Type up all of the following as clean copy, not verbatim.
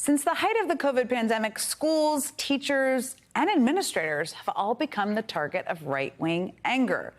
Since the height of the COVID pandemic, schools, teachers, and administrators have all become the target of right-wing anger.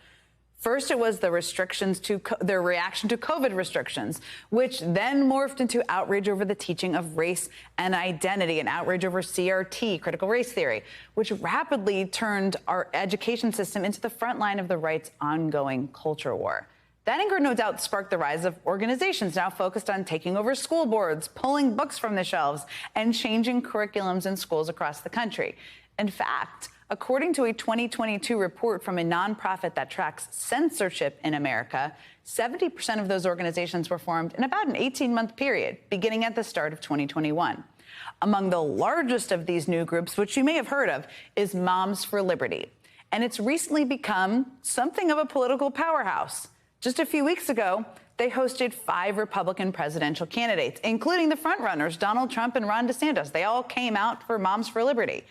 First, it was the restrictions to their reaction to COVID restrictions, which then morphed into outrage over the teaching of race and identity, and outrage over CRT, critical race theory, which rapidly turned our education system into the front line of the right's ongoing culture war. That anger no doubt sparked the rise of organizations now focused on taking over school boards, pulling books from the shelves, and changing curriculums in schools across the country. In fact, according to a 2022 report from a nonprofit that tracks censorship in America, 70% of those organizations were formed in about an 18-month period, beginning at the start of 2021. Among the largest of these new groups, which you may have heard of, is Moms for Liberty. And it's recently become something of a political powerhouse. Just a few weeks ago, they hosted 5 Republican presidential candidates, including the frontrunners, Donald Trump and Ron DeSantis. They all came out for Moms for Liberty.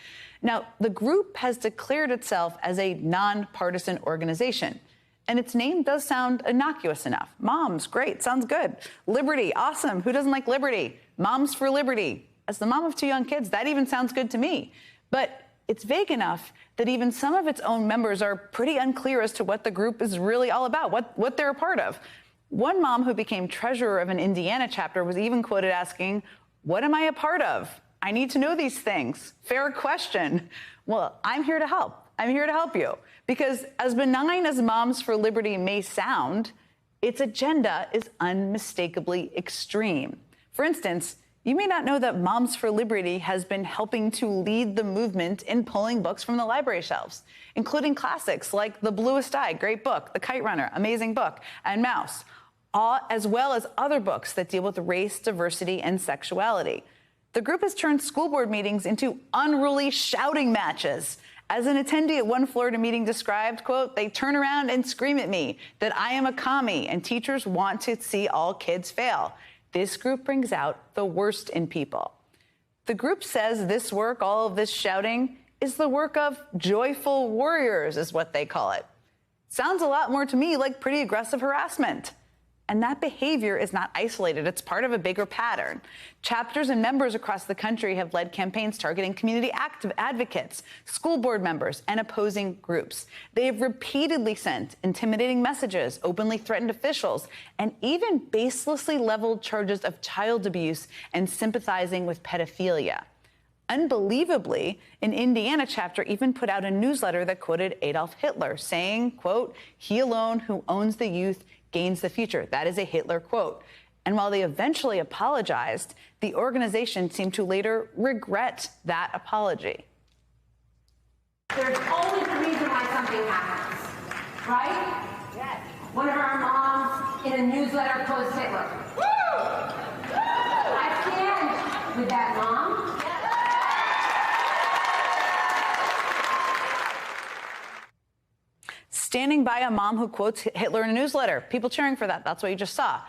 Now, the group has declared itself as a nonpartisan organization, and its name does sound innocuous enough. Moms, great, sounds good. Liberty, awesome. Who doesn't like liberty? Moms for Liberty. As the mom of 2 young kids, that even sounds good to me. But it's vague enough that even some of its own members are pretty unclear as to what the group is really all about, what they're a part of. One mom who became treasurer of an Indiana chapter was even quoted asking, "What am I a part of? I need to know these things." Fair question. Well, I'm here to help. I'm here to help you. Because as benign as Moms for Liberty may sound, its agenda is unmistakably extreme. For instance, you may not know that Moms for Liberty has been helping to lead the movement in pulling books from the library shelves, including classics like The Bluest Eye, great book, The Kite Runner, amazing book, and Mouse, as well as other books that deal with race, diversity, and sexuality. The group has turned school board meetings into unruly shouting matches. As an attendee at one Florida meeting described, quote, "They turn around and scream at me that I am a commie and teachers want to see all kids fail. This group brings out the worst in people." The group says this work, all of this shouting, is the work of joyful warriors, is what they call it. Sounds a lot more to me like pretty aggressive harassment. And that behavior is not isolated. It's part of a bigger pattern. Chapters and members across the country have led campaigns targeting community advocates, school board members, and opposing groups. They have repeatedly sent intimidating messages, openly threatened officials, and even baselessly leveled charges of child abuse and sympathizing with pedophilia. Unbelievably, an Indiana chapter even put out a newsletter that quoted Adolf Hitler, saying, quote, "He alone who owns the youth gains the future." That is a Hitler quote. And while they eventually apologized, the organization seemed to later regret that apology. There's always a reason why something happens, right? Yes. One of our moms in a newsletter quotes Hitler. Woo! I stand with that mom. Standing by a mom who quotes Hitler in a newsletter. People cheering for that. That's what you just saw.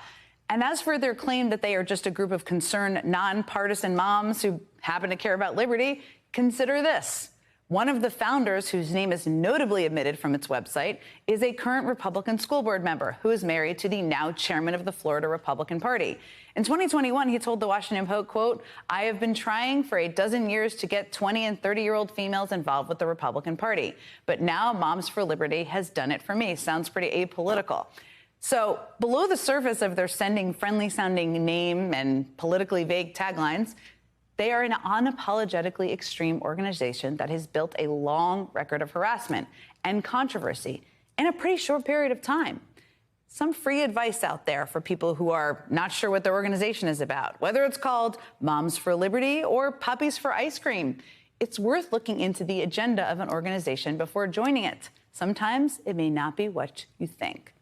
And as for their claim that they are just a group of concerned, nonpartisan moms who happen to care about liberty, consider this. One of the founders, whose name is notably omitted from its website, is a current Republican school board member who is married to the now chairman of the Florida Republican Party. In 2021, he told the Washington Post, quote, "I have been trying for a dozen years to get 20 and 30-year-old females involved with the Republican Party. But now Moms for Liberty has done it for me." Sounds pretty apolitical. So below the surface of their sending friendly-sounding name and politically vague taglines, they are an unapologetically extreme organization that has built a long record of harassment and controversy in a pretty short period of time. Some free advice out there for people who are not sure what their organization is about, whether it's called Moms for Liberty or Puppies for Ice Cream. It's worth looking into the agenda of an organization before joining it. Sometimes it may not be what you think.